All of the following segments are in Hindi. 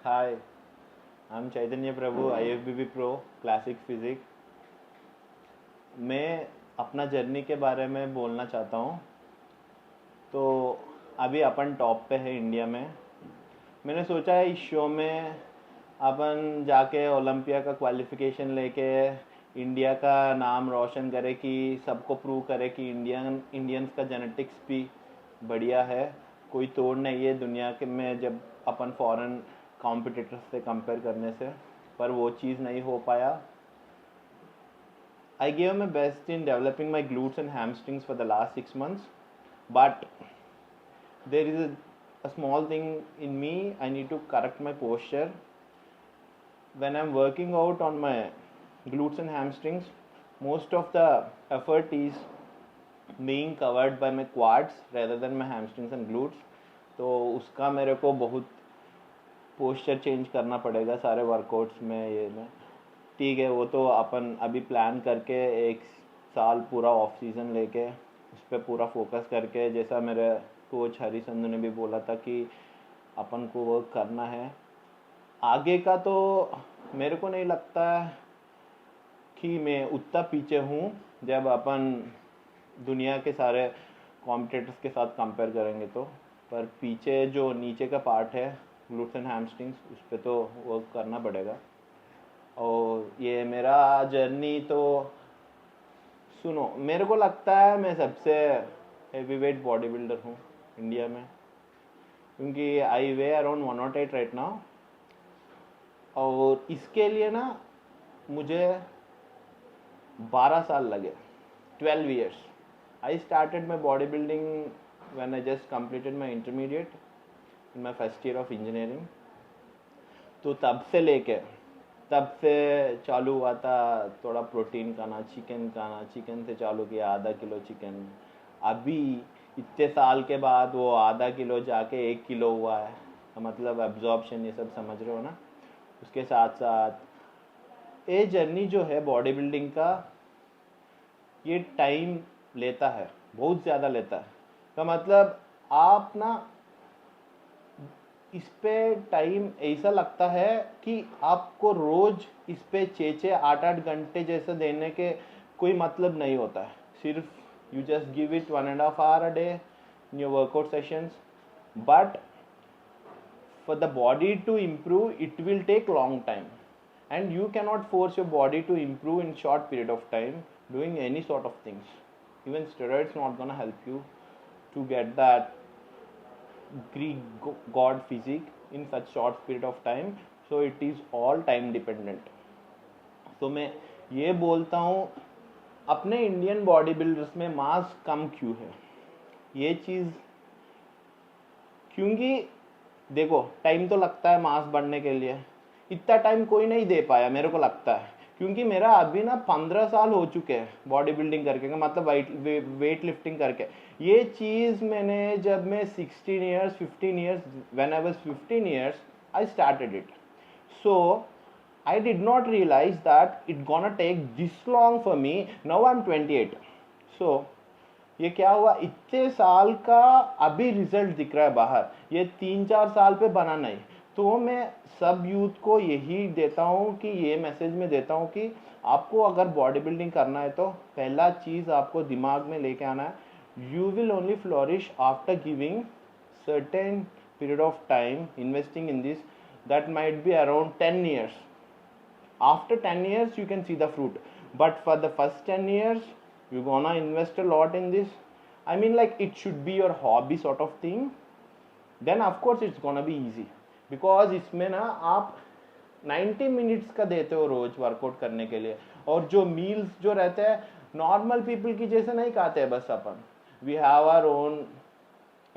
Hi, I'm Chaitanya Prabhu, IFBB Pro, classic physics. मैं अपना जर्नी के बारे में बोलना चाहता हूँ। तो अभी अपन टॉप पे है इंडिया में। मैंने सोचा है इस शो में अपन जाके ओलंपिया का क्वालिफिकेशन लेके इंडिया का नाम रोशन करे, कि सबको प्रूव करे कि इंडियंस का जेनेटिक्स भी बढ़िया है, कोई तोड़ नहीं है दुनिया के में जब अपन फॉरेन कॉम्पिटिटर्स से कंपेयर करने से। पर वो चीज़ नहीं हो पाया। I gave my best in developing my glutes and hamstrings for the last 6 months, but there is a small thing in me. I need to correct my posture. When I'm working out on my glutes and hamstrings, most of the effort is being covered by my quads rather than my hamstrings and glutes. तो उसका मेरे को बहुत पोस्चर चेंज करना पड़ेगा सारे वर्कआउट्स में। ये में ठीक है, वो तो अपन अभी प्लान करके एक साल पूरा ऑफ सीज़न लेके उस पर पूरा फोकस करके, जैसा मेरे कोच हरी संधू ने भी बोला था कि अपन को वर्क करना है। आगे का तो मेरे को नहीं लगता कि मैं उतना पीछे हूँ जब अपन दुनिया के सारे कॉम्पिटिटर्स के साथ कंपेयर करेंगे तो। पर पीछे जो नीचे का पार्ट है, ग्लूट्स एंड हैमस्ट्रिंग्स, उस पर तो वर्क करना पड़ेगा। और ये मेरा जर्नी तो सुनो, मेरे को लगता है मैं सबसे हेवी वेट बॉडी बिल्डर हूँ इंडिया में, क्योंकि आई वे अराउंड 108 राइट नाउ। और इसके लिए ना मुझे 12 साल लगे, 12 years। I started my body building when I just completed my intermediate in my first year of engineering. तो तब से चालू हुआ था थोड़ा प्रोटीन खाना, चिकन से चालू किया, आधा किलो चिकन। अभी इतने साल के बाद वो आधा किलो जाके 1 किलो हुआ है, तो मतलब एब्जॉर्प्शन, ये सब समझ रहे हो ना। उसके साथ साथ ये जर्नी जो है बॉडी बिल्डिंग का, ये टाइम लेता है, बहुत ज़्यादा लेता है। तो मतलब आप ना इस पे टाइम ऐसा लगता है कि आपको रोज इस पे 6-8 घंटे जैसे देने के कोई मतलब नहीं होता है। सिर्फ you just give it 1.5 hour a day in your workout sessions, but for the body to improve it will take long time, and you cannot force your body to improve in short period of time doing any sort of things. Even steroids not gonna help you to get that Greek god physique in such short period of time. So it is all time dependent. तो मैं ये बोलता हूँ, अपने इंडियन बॉडी बिल्डर्स में मास कम क्यों है, ये चीज़, क्योंकि देखो टाइम तो लगता है मास बढ़ने के लिए। इतना टाइम कोई नहीं दे पाया मेरे को लगता है, क्योंकि मेरा अभी ना 15 साल हो चुके हैं बॉडी बिल्डिंग करके, मतलब वेट लिफ्टिंग करके। ये चीज़ मैंने जब मैं 16 years 15 years, when I was 15 years I started it. So I did not realize that it gonna take this long for me. Now I'm 28. So ये क्या हुआ, इतने साल का अभी रिजल्ट दिख रहा है बाहर, ये 3-4 साल पे बना नहीं। तो मैं सब यूथ को यही देता हूँ कि ये मैसेज में देता हूँ कि आपको अगर बॉडी बिल्डिंग करना है तो पहला चीज़ आपको दिमाग में लेके आना है, you will only flourish after giving certain period of time investing in this, that might be around 10 years. After 10 years you can see the fruit, but for the first 10 years you're gonna invest a lot in this. I mean, like, it should be your hobby sort of thing. Then of course it's gonna be easy, because इसमें ना आप 90 मिनट्स का देते हो रोज वर्कआउट करने के लिए। और जो मील्स जो रहते हैं नॉर्मल पीपल की जैसे नहीं खाते हैं, बस अपन we have our own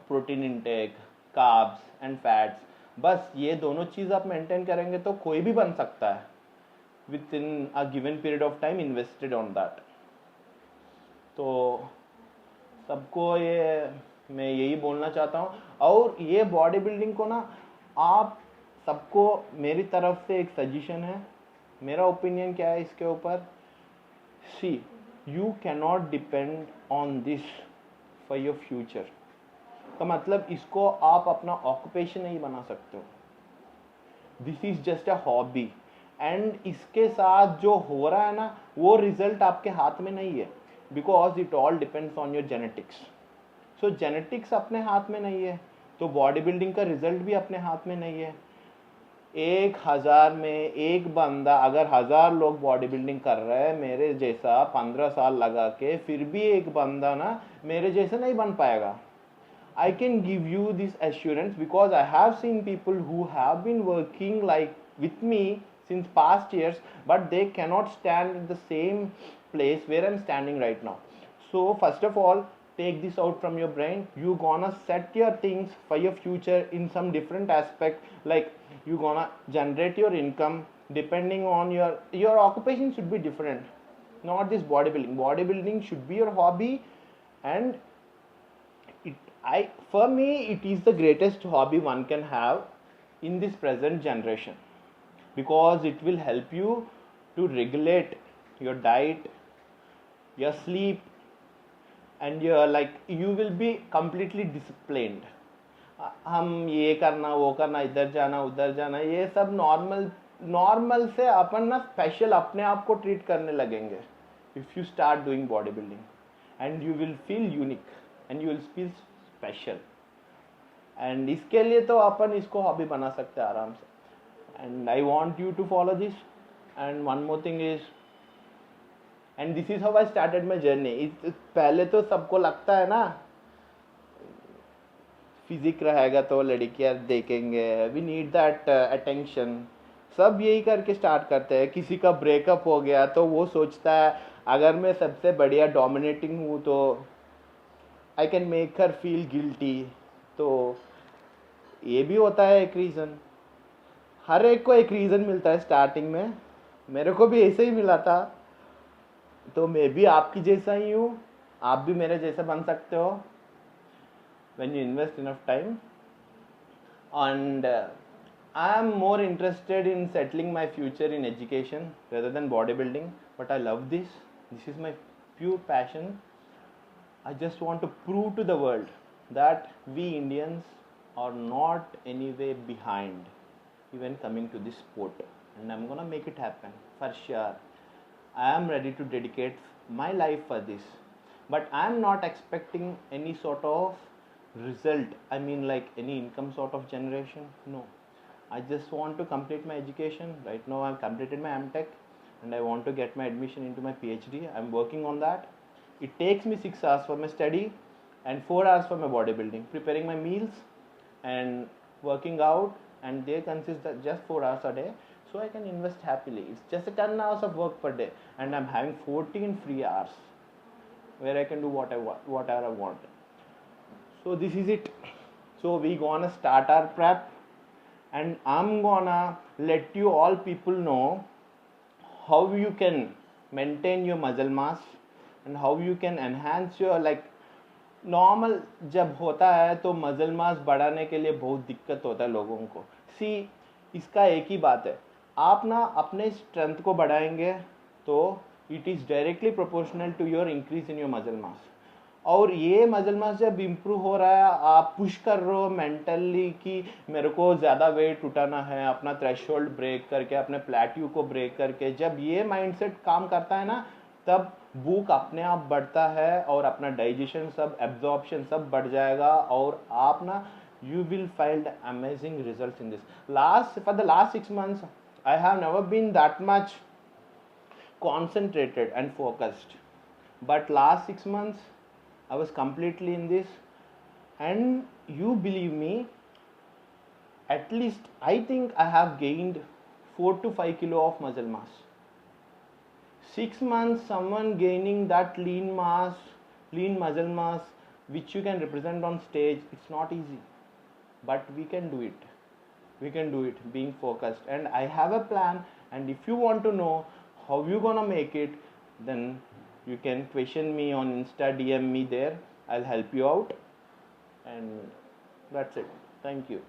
protein intake, carbs and fats. बस ये दोनों चीज़ आप मेंटेन करेंगे तो कोई भी बन सकता है within a given period of time invested on that. तो सबको ये मैं यही बोलना चाहता हूँ। और ये बॉडी बिल्डिंग को ना, आप सबको मेरी तरफ से एक सजेशन है, मेरा ओपिनियन क्या है इसके ऊपर। See, you cannot depend on this for your future. तो मतलब इसको आप अपना ऑक्यूपेशन नहीं बना सकते हो। This is just a hobby, and इसके साथ जो हो रहा है ना वो रिजल्ट आपके हाथ में नहीं है, because it all depends on your genetics. So genetics अपने हाथ में नहीं है, तो बॉडी बिल्डिंग का रिजल्ट भी अपने हाथ में नहीं है। 1000 में एक बंदा, अगर 1000 लोग बॉडी बिल्डिंग कर रहे हैं मेरे जैसा 15 साल लगा के, फिर भी एक बंदा ना मेरे जैसा नहीं बन पाएगा। I can give you this assurance because I have seen people who have been working like with me since past years, but they cannot stand at the same place where I'm standing right now. So first of all, take this out from your brain. You gonna set your things for your future in some different aspect, like you gonna generate your income depending on your occupation should be different, not this bodybuilding. Bodybuilding should be your hobby, and for me it is the greatest hobby one can have in this present generation, because it will help you to regulate your diet, your sleep, and your, like, you will be completely disciplined. हम ये करना वो करना, इधर जाना उधर जाना, ये सब नॉर्मल से अपन ना स्पेशल अपने आप को ट्रीट करने लगेंगे if you start doing body building, and you will feel unique and you will feel special. And इसके लिए तो अपन इसको हॉबी बना सकते हैं आराम से, and I want you to follow this. And one more thing is, and this is how I started my journey. पहले तो सबको लगता है ना फिजिक रहेगा तो लड़कियां देखेंगे, वी नीड दैट अटेंशन, सब यही करके स्टार्ट करते हैं। किसी का ब्रेकअप हो गया तो वो सोचता है अगर मैं सबसे बढ़िया डोमिनेटिंग हूँ तो I can make her feel guilty. तो ये भी होता है एक रीज़न, हर एक को एक रीज़न मिलता है स्टार्टिंग में, मेरे को भी ऐसे ही मिला था। तो मैं भी आपकी जैसा ही हूँ, आप भी मेरे जैसे बन सकते हो when you invest enough time. And I am more interested in settling my future in education rather than bodybuilding, but I love this. This is my pure passion. I just want to prove to the world that we Indians are not anyway behind even coming to this sport, and I'm gonna make it happen for sure. I am ready to dedicate my life for this, but I am not expecting any sort of result, I mean like any income sort of generation. No, I just want to complete my education. Right now I've completed my MTech and I want to get my admission into my PhD. I'm working on that. It takes me 6 hours for my study and 4 hours for my bodybuilding, preparing my meals and working out, and they consist of just 4 hours a day, so I can invest happily. It's just 10 hours of work per day, and I'm having 14 free hours where I can do whatever I want. So this is it. So we gonna start our prep, and I'm gonna let you all people know how you can maintain your muscle mass and how you can enhance your, like, normal जब होता है तो मसल मास बढ़ाने के लिए बहुत दिक्कत होता है लोगों को। सी, इसका एक ही बात है, आप ना अपने स्ट्रेंथ को बढ़ाएंगे तो it is directly proportional to your increase in your muscle mass. और ये मसल मास जब इम्प्रूव हो रहा है, आप पुश कर रहे हो मेंटली कि मेरे को ज़्यादा वेट उठाना है, अपना थ्रेशोल्ड ब्रेक करके, अपने प्लेट्यू को ब्रेक करके, जब ये माइंडसेट काम करता है ना, तब भूख अपने आप बढ़ता है और अपना डाइजेशन सब, एब्जॉर्प्शन सब बढ़ जाएगा, और आप ना you will find amazing results in this. For the last 6 months I have never been that much concentrated and focused, but last 6 months I was completely in this, and you believe me, at least I think I have gained 4 to 5 kilo of muscle mass. 6 months, someone gaining that lean muscle mass, which you can represent on stage, it's not easy, but we can do it. We can do it being focused, and I have a plan. And if you want to know how you gonna make it, then you can question me on Insta, DM me there. I'll help you out, and that's it. Thank you.